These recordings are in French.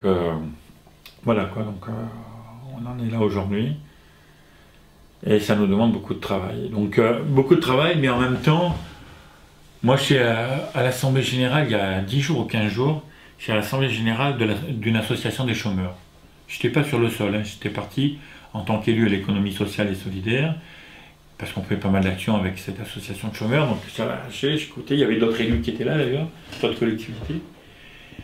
Euh, voilà quoi, donc on en est là aujourd'hui et ça nous demande beaucoup de travail. Donc beaucoup de travail, mais en même temps, moi je suis à l'Assemblée Générale il y a 10 jours ou 15 jours, je suis à l'Assemblée Générale d'une association des chômeurs. Je n'étais pas sur le sol, hein, j'étais parti en tant qu'élu à l'économie sociale et solidaire, parce qu'on fait pas mal d'actions avec cette association de chômeurs, donc j'écoutais, il y avait d'autres élus qui étaient là d'ailleurs, d'autres collectivités.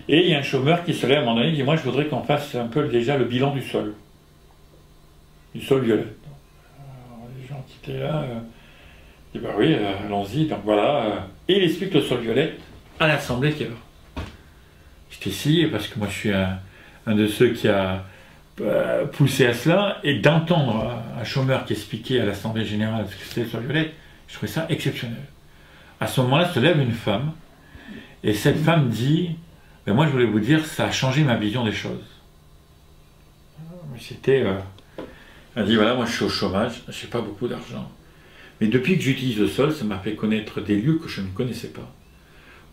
Et il y a un chômeur qui se lève à un moment donné et dit « Moi, je voudrais qu'on fasse un peu déjà le bilan du sol violet. » Alors, les gens qui étaient là disent « Bah oui, allons-y. » Donc voilà. Et il explique le sol violet à l'Assemblée qui est là. J'étais ici parce que moi, je suis un de ceux qui a poussé à cela. Et d'entendre un chômeur qui expliquait à l'Assemblée Générale ce que c'était le sol violet, je trouvais ça exceptionnel. À ce moment-là, se lève une femme et cette femme dit « Ben moi, je voulais vous dire, ça a changé ma vision des choses. » C'était... elle dit, voilà, moi je suis au chômage, je n'ai pas beaucoup d'argent. Mais depuis que j'utilise le sol, ça m'a fait connaître des lieux que je ne connaissais pas.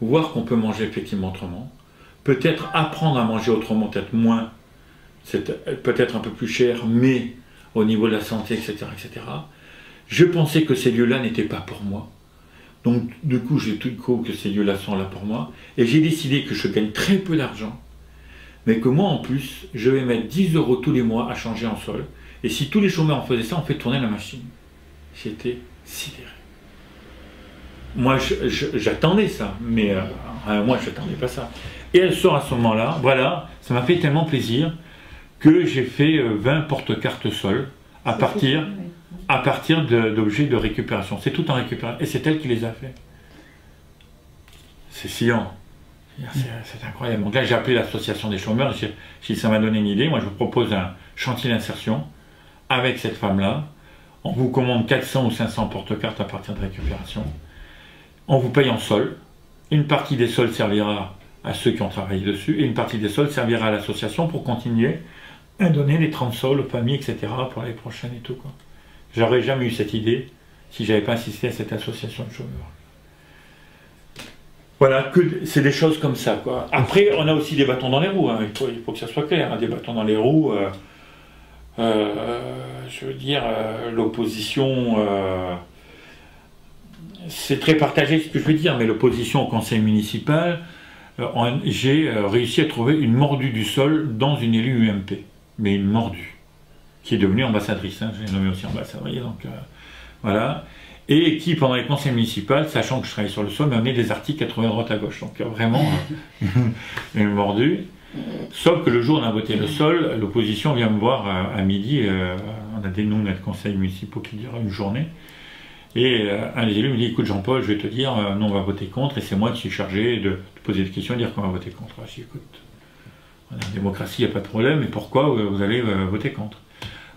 Voir qu'on peut manger effectivement autrement. Peut-être apprendre à manger autrement, peut-être moins, peut-être un peu plus cher, mais au niveau de la santé, etc., etc. Je pensais que ces lieux-là n'étaient pas pour moi. Donc, du coup, j'ai tout cru que ces lieux-là sont là pour moi. Et j'ai décidé que je gagne très peu d'argent. Mais que moi, en plus, je vais mettre 10 € tous les mois à changer en sol. Et si tous les chômeurs en faisaient ça, on fait tourner la machine. J'étais sidéré. Moi, j'attendais ça. Mais moi, je n'attendais pas ça. Et elle sort à ce moment-là. Voilà, ça m'a fait tellement plaisir que j'ai fait 20 porte-cartes sol à partir d'objets de récupération. C'est tout en récupération. Et c'est elle qui les a fait. C'est sciant. C'est incroyable. Donc là, j'ai appelé l'association des chômeurs. Si ça m'a donné une idée, moi, je vous propose un chantier d'insertion avec cette femme-là. On vous commande 400 ou 500 porte-cartes à partir de récupération. On vous paye en sol. Une partie des sols servira à ceux qui ont travaillé dessus et une partie des sols servira à l'association pour continuer à donner les 30 sols aux familles, etc. pour l'année prochaine et tout, quoi. J'aurais jamais eu cette idée si j'avais pas assisté à cette association de chômeurs. Voilà, c'est des choses comme ça, quoi. Après, on a aussi des bâtons dans les roues, hein. Il faut que ça soit clair, hein. Des bâtons dans les roues, je veux dire, l'opposition, c'est très partagé ce que je veux dire, mais l'opposition au conseil municipal, j'ai réussi à trouver une mordue du sol dans une élue UMP, mais une mordue, qui est devenue ambassadrice, hein. Je l'ai nommée aussi ambassadrice, donc voilà. Et qui, pendant les conseils municipaux, sachant que je travaillais sur le sol, m'a amené des articles à trouver à droite à gauche. Donc vraiment, une mordue. Sauf que le jour où on a voté le sol, l'opposition vient me voir à midi. On a des noms de conseils municipaux qui durent une journée. Et un des élus me dit, écoute Jean-Paul, je vais te dire, nous on va voter contre, et c'est moi qui suis chargé de te poser des questions et dire qu'on va voter contre. Je dis, écoute, on est en démocratie, il n'y a pas de problème, mais pourquoi vous allez voter contre?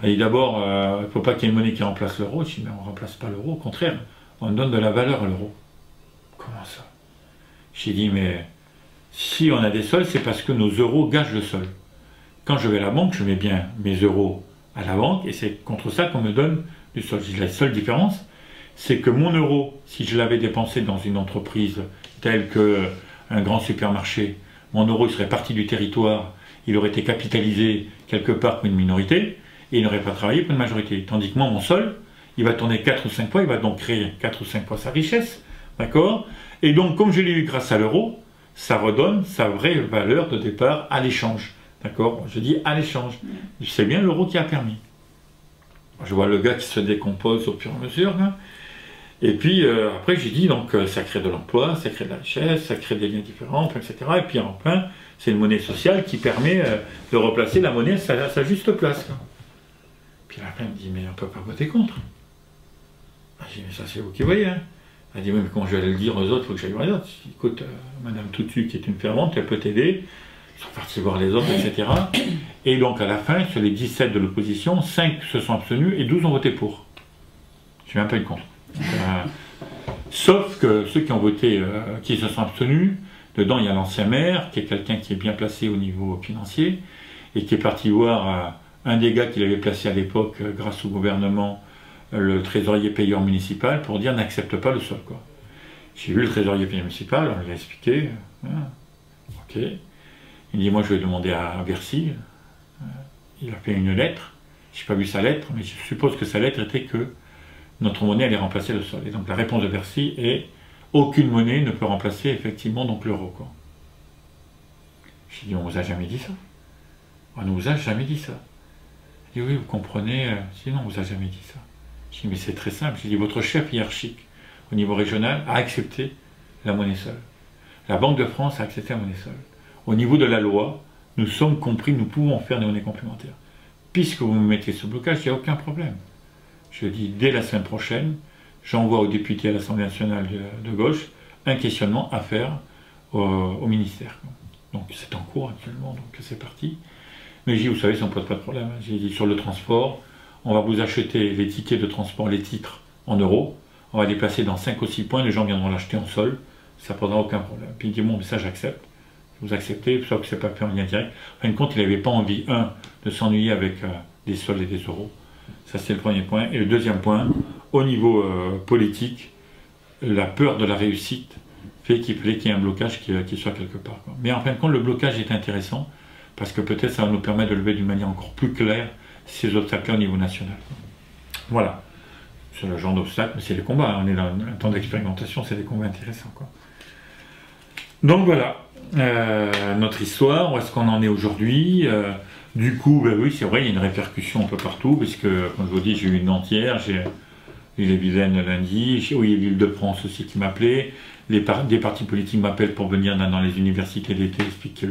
Elle dit d'abord, il ne faut pas qu'il y ait une monnaie qui remplace l'euro. Je dis, mais on ne remplace pas l'euro, au contraire, on donne de la valeur à l'euro. Comment ça? J'ai dit, mais si on a des sols, c'est parce que nos euros gagent le sol. Quand je vais à la banque, je mets bien mes euros à la banque, et c'est contre ça qu'on me donne du sol. Je dis, la seule différence, c'est que mon euro, si je l'avais dépensé dans une entreprise telle qu'un grand supermarché, mon euro il serait parti du territoire, il aurait été capitalisé quelque part pour une minorité, et il n'aurait pas travaillé pour une majorité. Tandis que moi, mon sol, il va tourner 4 ou 5 fois, il va donc créer 4 ou 5 fois sa richesse, d'accord? Et donc, comme je l'ai eu grâce à l'euro, ça redonne sa vraie valeur de départ à l'échange, d'accord? Je dis à l'échange. C'est bien l'euro qui a permis. Je vois le gars qui se décompose au fur et à mesure, hein. Et puis, après, j'ai dit, donc, ça crée de l'emploi, ça crée de la richesse, ça crée des liens différents, etc. Et puis, enfin, c'est une monnaie sociale qui permet de replacer la monnaie à sa juste place, quoi. Puis la femme me dit, mais on ne peut pas voter contre. Je dis, mais ça c'est vous qui voyez, hein. Elle dit, mais quand je vais le dire aux autres, il faut que j'aille voir les autres. Je dis, écoute, Madame Toutsu, qui est une fervente, elle peut t'aider. Ils sont partis voir les autres, etc. Et donc à la fin, sur les 17 de l'opposition, 5 se sont abstenus et 12 ont voté pour. Je suis même pas une contre. Sauf que ceux qui ont voté, qui se sont abstenus, dedans il y a l'ancien maire, qui est quelqu'un qui est bien placé au niveau financier, et qui est parti voir un des gars qu'il avait placé à l'époque, grâce au gouvernement, le trésorier payeur municipal, pour dire n'accepte pas le sol, quoi. J'ai vu le trésorier payeur municipal, on lui a expliqué, ok. Il dit, moi je vais demander à Bercy. Il a fait une lettre. Je n'ai pas vu sa lettre, mais je suppose que sa lettre était que notre monnaie allait remplacer le sol. Et donc la réponse de Bercy est, aucune monnaie ne peut remplacer effectivement donc l'euro. J'ai dit, on ne vous a jamais dit ça. On ne vous a jamais dit ça. Il dit, oui, vous comprenez. Je dis, non, on ne vous a jamais dit ça. Je dis, mais c'est très simple. J'ai dit, votre chef hiérarchique au niveau régional a accepté la monnaie seule. La Banque de France a accepté la monnaie seule. Au niveau de la loi, nous sommes compris, nous pouvons faire des monnaies complémentaires. Puisque vous me mettez ce blocage, il n'y a aucun problème. Je dis, dès la semaine prochaine, j'envoie aux députés à l'Assemblée nationale de gauche un questionnement à faire au ministère. Donc c'est en cours actuellement, donc c'est parti. Mais j'ai dit, vous savez, ça ne pose pas de problème. J'ai dit, sur le transport, on va vous acheter les tickets de transport, les titres en euros, on va les placer dans 5 ou 6 points, les gens viendront l'acheter en sol, ça ne posera aucun problème. Puis il dit, bon, mais ça j'accepte. Vous acceptez, sauf que ce n'est pas fait en lien direct. En fin de compte, il n'avait pas envie, de s'ennuyer avec des sols et des euros. Ça, c'est le premier point. Et le deuxième point, au niveau politique, la peur de la réussite fait qu'il fallait qu'il y ait un blocage qui soit quelque part. Mais en fin de compte, le blocage est intéressant, parce que peut-être ça va nous permettre de lever d'une manière encore plus claire ces obstacles au niveau national. Voilà. C'est le genre d'obstacle, mais c'est les combats. On est dans un temps d'expérimentation, c'est des combats intéressants. Donc voilà. Notre histoire, où est-ce qu'on en est aujourd'hui. Du coup, ben oui, c'est vrai, il y a une répercussion un peu partout, puisque, comme je vous dis, j'ai eu une entière, j'ai eu les Vilaines lundi, oui, il y a l'Île-de-France aussi qui m'appelait, des partis politiques m'appellent pour venir dans les universités d'été expliquer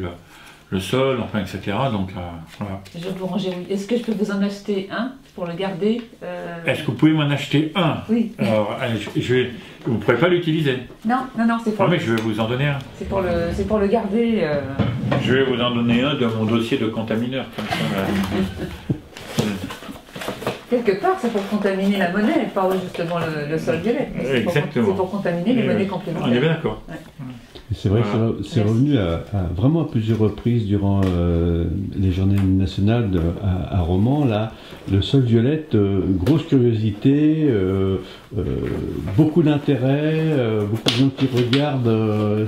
le sol, enfin, etc. Donc, voilà. Je vais vous ranger, oui. Est-ce que je peux vous en acheter un pour le garder Est-ce que vous pouvez m'en acheter un? Oui. Alors, vous ne pourrez pas l'utiliser? Non, c'est pour mais je vais vous en donner un. C'est pour le garder. Je vais vous en donner un de mon dossier de contamineur. Comme ça, quelque part, c'est pour contaminer la monnaie, pas justement le sol violet. Exactement. C'est pour contaminer les monnaies complémentaires. On est bien d'accord. Ouais. C'est vrai que c'est revenu vraiment à plusieurs reprises durant les journées nationales à Romans. Là, le sol violette, grosse curiosité, beaucoup d'intérêt, beaucoup de gens qui regardent.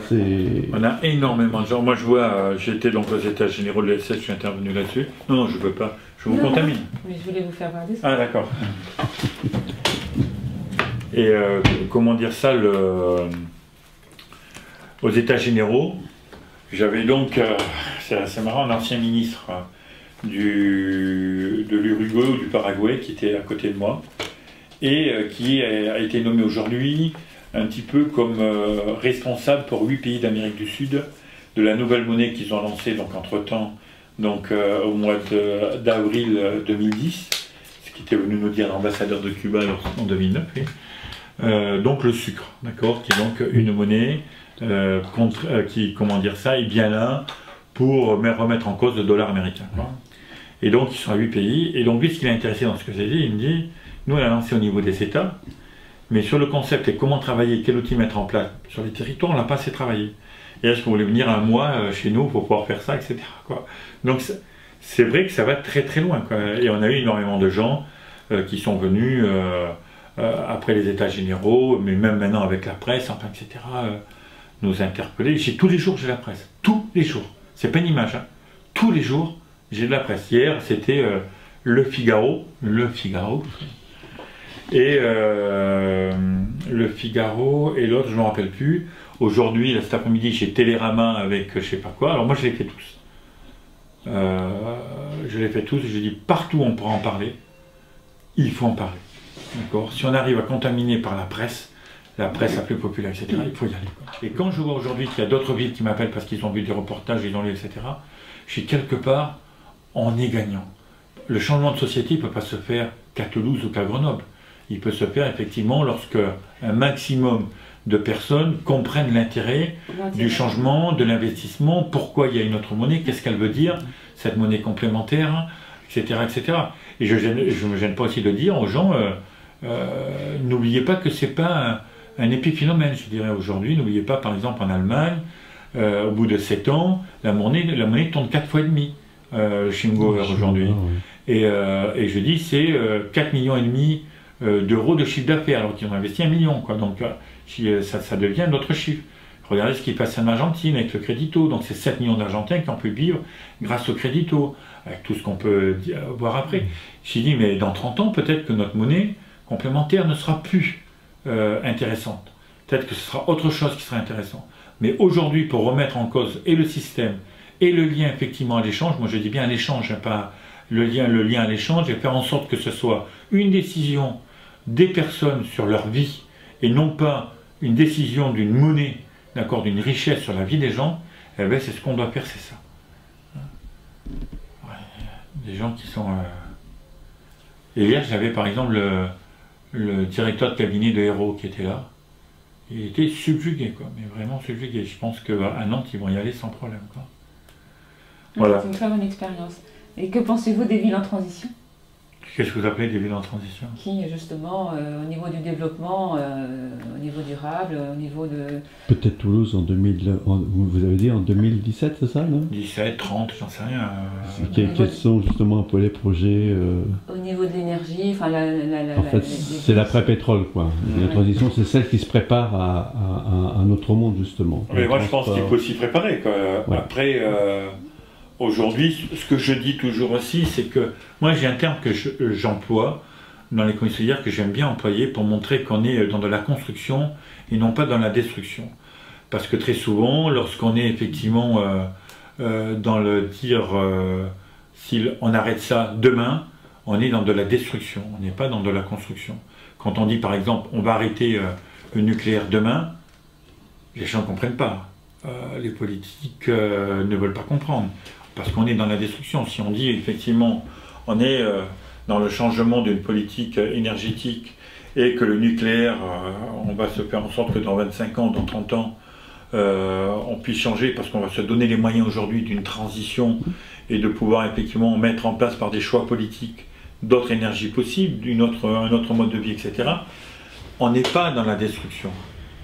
On a énormément de gens. Moi, je vois, j'étais donc aux états généraux de l'ESS, je suis intervenu là-dessus. Non, je ne veux pas. Je vous contamine. Oui, je voulais vous faire parler ça. Ah, d'accord. Et comment dire ça, aux états généraux, j'avais donc, c'est marrant, un ancien ministre de l'Uruguay ou du Paraguay qui était à côté de moi et qui a été nommé aujourd'hui un petit peu comme responsable pour 8 pays d'Amérique du Sud de la nouvelle monnaie qu'ils ont lancée donc entre-temps, donc au mois d'avril 2010, ce qui était venu nous dire l'ambassadeur de Cuba en 2009, donc le sucre, d'accord, qui est donc une monnaie qui, comment dire ça, est bien là pour remettre en cause le dollar américain. Quoi. Et donc, ils sont à 8 pays. Et donc, lui, ce qui l'a intéressé dans ce que j'ai dit, il me dit, nous, on a lancé au niveau des États, mais sur le concept et comment travailler, quel outil mettre en place sur les territoires, on n'a pas assez travaillé. Et est-ce qu'on voulait venir un mois chez nous pour pouvoir faire ça, etc. Quoi. Donc, c'est vrai que ça va très très loin. Quoi. Et on a eu énormément de gens qui sont venus après les États généraux, mais même maintenant avec la presse, enfin, etc., nous interpeller. Tous les jours, j'ai la presse. Tous les jours. C'est pas une image. Hein. Tous les jours, j'ai de la presse. Hier, c'était Le Figaro. Et Le Figaro et l'autre, je ne me rappelle plus. Aujourd'hui, cet après-midi, j'ai Télérama avec je sais pas quoi. Alors moi, je les fais tous. Je les fais tous et je dis partout on pourra en parler. Il faut en parler. D'accord. Si on arrive à contaminer par la presse la plus populaire, etc., il faut y aller. Quoi. Et quand je vois aujourd'hui qu'il y a d'autres villes qui m'appellent parce qu'ils ont vu des reportages, ils ont lu, etc., je suis quelque part, on est gagnant. Le changement de société ne peut pas se faire qu'à Toulouse ou qu'à Grenoble. Il peut se faire effectivement lorsque un maximum de personnes comprennent l'intérêt du changement, de l'investissement, pourquoi il y a une autre monnaie, qu'est-ce qu'elle veut dire, cette monnaie complémentaire, etc. etc. Et je ne me gêne pas aussi de dire aux gens, n'oubliez pas que ce n'est pas un épiphénomène, je dirais aujourd'hui. N'oubliez pas, par exemple, en Allemagne, au bout de 7 ans, la monnaie tourne 4 fois et demi, Schingauer aujourd'hui. Et je dis, c'est 4,5 millions d'euros de chiffre d'affaires, alors qu'ils ont investi 1 million. Quoi. Donc, ça devient d'autres chiffres. Regardez ce qui passe en Argentine avec le crédito. Donc c'est 7 millions d'Argentins qui ont pu vivre grâce au crédito, avec tout ce qu'on peut voir après. J'ai dit, mais dans 30 ans, peut-être que notre monnaie complémentaire ne sera plus intéressante. Peut-être que ce sera autre chose qui sera intéressant. Mais aujourd'hui, pour remettre en cause et le système et le lien effectivement à l'échange, moi je dis bien à l'échange, hein, pas le lien à l'échange, et faire en sorte que ce soit une décision des personnes sur leur vie et non pas une décision d'une monnaie, d'accord, d'une richesse sur la vie des gens, eh bien, c'est ce qu'on doit faire, c'est ça. Ouais, des gens qui sont... Et hier, j'avais par exemple le directeur de cabinet de Hérault qui était là. Il était subjugué, quoi, mais vraiment subjugué. Je pense qu'à Nantes, ils vont y aller sans problème, quoi. Voilà. C'est une très bonne expérience. Et que pensez-vous des villes en transition? Qu'est-ce que vous appelez des villes en transition? Qui, justement, au niveau du développement, au niveau durable, au niveau de... Peut-être Toulouse en 2000, vous avez dit en 2017, c'est ça, non? 17, 30, j'en sais rien. Quels sont justement un peu les projets Au niveau de l'énergie, enfin en fait, c'est l'après-pétrole, quoi. La transition, c'est celle qui se prépare à un autre monde, justement. Mais moi, je pense qu'il faut s'y préparer, quoi. Ouais. Après... Aujourd'hui, ce que je dis toujours aussi, c'est que moi j'ai un terme que j'emploie dans les commissariats que j'aime bien employer pour montrer qu'on est dans de la construction et non pas dans la destruction. Parce que très souvent, lorsqu'on est effectivement dans le dire si on arrête ça demain, on est dans de la destruction, on n'est pas dans de la construction. Quand on dit par exemple on va arrêter le nucléaire demain, les gens ne comprennent pas. Les politiques ne veulent pas comprendre. Parce qu'on est dans la destruction. Si on dit effectivement on est dans le changement d'une politique énergétique et que le nucléaire, on va se faire en sorte que dans 25 ans, dans 30 ans, on puisse changer parce qu'on va se donner les moyens aujourd'hui d'une transition et de pouvoir effectivement mettre en place par des choix politiques d'autres énergies possibles, un autre mode de vie, etc. On n'est pas dans la destruction.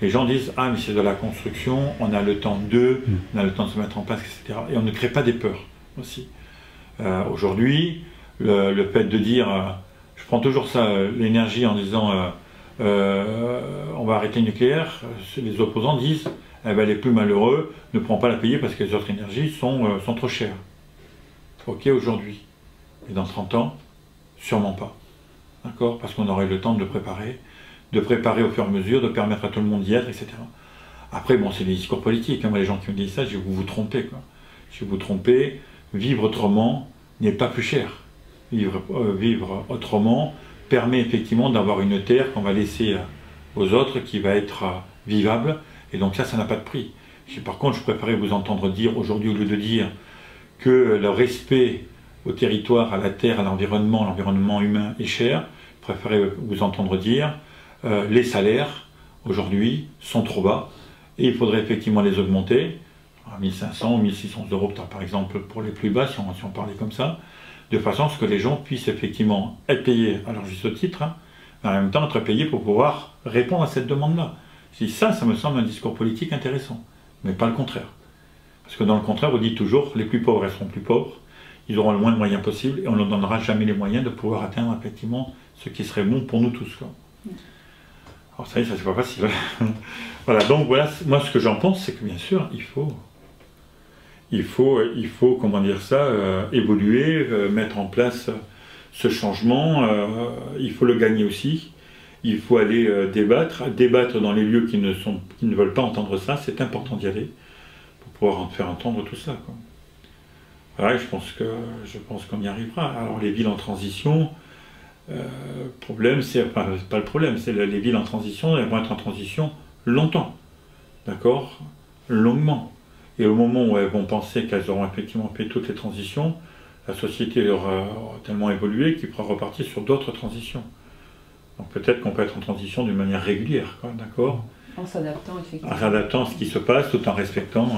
Les gens disent « Ah, mais c'est de la construction, on a le temps on a le temps de se mettre en place, etc. » Et on ne crée pas des peurs aussi. Aujourd'hui, le fait de dire, je prends toujours ça, l'énergie en disant on va arrêter le nucléaire, les opposants disent eh ben, les plus malheureux ne pourront pas la payer parce que les autres énergies sont trop chères. Ok, aujourd'hui. Mais dans 30 ans, sûrement pas. D'accord? Parce qu'on aurait le temps de le préparer au fur et à mesure, de permettre à tout le monde d'y être, etc. Après, bon, c'est des discours politiques. Hein. Moi, les gens qui me disent ça, je vais vous tromper, quoi. Je vais vous tromper. Vivre autrement n'est pas plus cher. Vivre autrement permet effectivement d'avoir une terre qu'on va laisser aux autres, qui va être vivable. Et donc ça n'a pas de prix. Par contre, je préférais vous entendre dire aujourd'hui, au lieu de dire que le respect au territoire, à la terre, à l'environnement humain est cher, je préférais vous entendre dire les salaires, aujourd'hui, sont trop bas et il faudrait effectivement les augmenter à 1500 ou 1600 euros, par exemple, pour les plus bas, si on parlait comme ça, de façon à ce que les gens puissent effectivement être payés à leur juste titre, hein, mais en même temps être payés pour pouvoir répondre à cette demande-là. Si ça me semble un discours politique intéressant, mais pas le contraire. Parce que dans le contraire, vous dites toujours, les plus pauvres resteront plus pauvres, ils auront le moins de moyens possible et on ne leur donnera jamais les moyens de pouvoir atteindre effectivement ce qui serait bon pour nous tous, quoi. Alors ça c'est pas facile. Voilà, donc voilà, moi ce que j'en pense, c'est que bien sûr, il faut comment dire ça, évoluer, mettre en place ce changement, il faut le gagner aussi, il faut aller débattre dans les lieux qui ne veulent pas entendre ça, c'est important d'y aller, pour pouvoir faire entendre tout ça, quoi. Voilà, je pense qu'on y arrivera. Alors les villes en transition, problème, c'est pas le problème, c'est les villes en transition, elles vont être en transition longtemps, d'accord, longuement. Et au moment où elles vont penser qu'elles auront effectivement fait toutes les transitions, la société aura tellement évolué qu'il pourra repartir sur d'autres transitions. Donc peut-être qu'on peut être en transition d'une manière régulière, d'accord. En s'adaptant effectivement. En s'adaptant à ce qui se passe, tout en respectant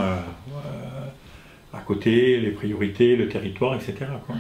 à côté les priorités, le territoire, etc., quoi.